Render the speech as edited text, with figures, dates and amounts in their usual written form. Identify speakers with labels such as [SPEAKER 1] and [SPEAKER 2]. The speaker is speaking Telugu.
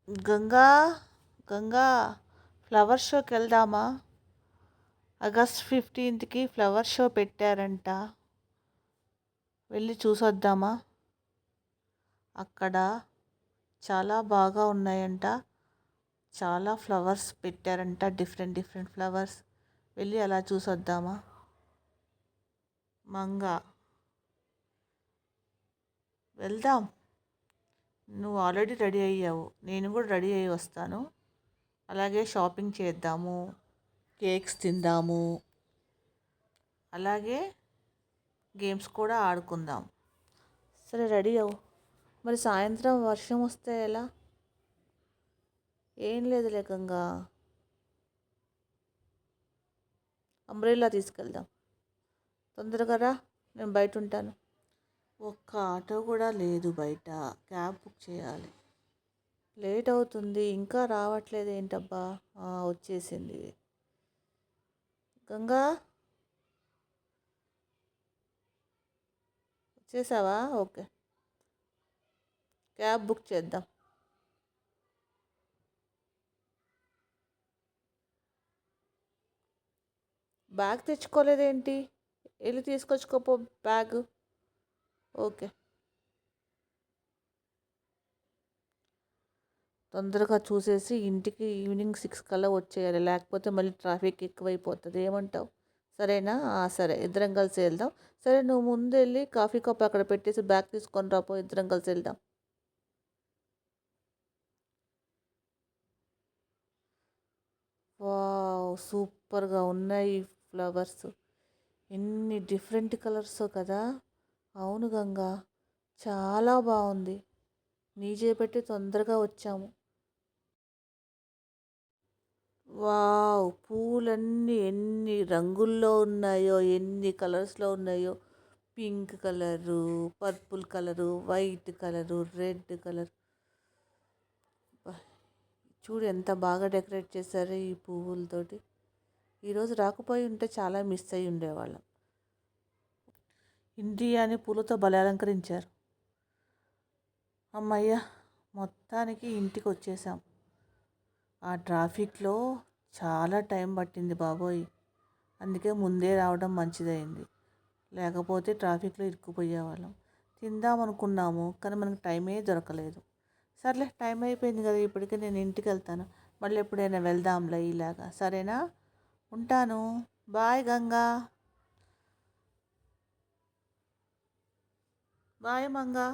[SPEAKER 1] గంగా గంగా ఫ్లవర్ షోకి వెళ్దామా? ఆగస్ట్ 15కి ఫ్లవర్ షో పెట్టారంట. వెళ్ళి చూసొద్దామా? అక్కడ చాలా బాగా ఉన్నాయంట. చాలా ఫ్లవర్స్ పెట్టారంట, డిఫరెంట్ డిఫరెంట్ ఫ్లవర్స్. వెళ్ళి అలా చూసొద్దామా? మంగా వెళ్దాం. నువ్వు ఆల్రెడీ రెడీ అయ్యావు, నేను కూడా రెడీ అయ్యి వస్తాను. అలాగే షాపింగ్ చేద్దాము, కేక్స్ తిందాము, అలాగే గేమ్స్ కూడా ఆడుకుందాం. సరే రెడీ అవ్వు. మరి సాయంత్రం వర్షం వస్తే ఎలా? ఏం లేదులే గంగా, అంబ్రెల్లా తీసుకెళ్దాం. తొందరగా రా, నేను బయట ఉంటాను. ఒక్క ఆటో కూడా లేదు బయట, క్యాబ్ బుక్ చేయాలి. లేట్ అవుతుంది, ఇంకా రావట్లేదు ఏంటబ్బా? వచ్చేసింది. గంగా వచ్చేసావా? ఓకే, క్యాబ్ బుక్ చేద్దాం. బ్యాగ్ తెచ్చుకోలేదేంటి? వెళ్ళి తీసుకొచ్చుకోపో బ్యాగ్. ఓకే, తొందరగా చూసేసి ఇంటికి ఈవినింగ్ 6 కల్లా వచ్చేయాలి, లేకపోతే మళ్ళీ ట్రాఫిక్ ఎక్కువైపోతుంది. ఏమంటావు? సరేనా? సరే, ఇద్దరం కలిసి వెళ్దాం. సరే, నువ్వు ముందు వెళ్ళి కాఫీ కప్ అక్కడ పెట్టేసి బ్యాగ్ తీసుకొని రాపో, ఇద్దరం కలిసి వెళ్దాం. వావ్, సూపర్గా ఉన్నాయి ఫ్లవర్స్. ఎన్ని డిఫరెంట్ కలర్స్ కదా. అవును గంగా, చాలా బాగుంది. నీ చేపట్టి తొందరగా వచ్చాము. వావ్, పూలన్నీ ఎన్ని రంగుల్లో ఉన్నాయో, ఎన్ని కలర్స్లో ఉన్నాయో. Pink colour, purple colour, white colour, red colour. చూడు ఎంత బాగా డెకరేట్ చేశారో ఈ పువ్వులతోటి. ఈరోజు రాకపోయి ఉంటే చాలా మిస్ అయ్యి ఉండేవాళ్ళం. ఇండియాని పూలతో భలే అలంకరించారు. అమ్మయ్య, మొత్తానికి ఇంటికి వచ్చేసాం. ఆ ట్రాఫిక్లో చాలా టైం పట్టింది బాబోయ్. అందుకే ముందే రావడం మంచిదైంది, లేకపోతే ట్రాఫిక్లో ఇరుక్కుపోయేవాళ్ళం. తిందాం అనుకున్నాము, కానీ మనకు టైమే దొరకలేదు. సర్లే, టైం అయిపోయింది కదా, ఇప్పటికే నేను ఇంటికి వెళ్తాను. మళ్ళీ ఎప్పుడైనా వెళ్దాంలే ఇలాగా, సరేనా? ఉంటాను. బాయ్ గంగా. బాయ్ మంగా.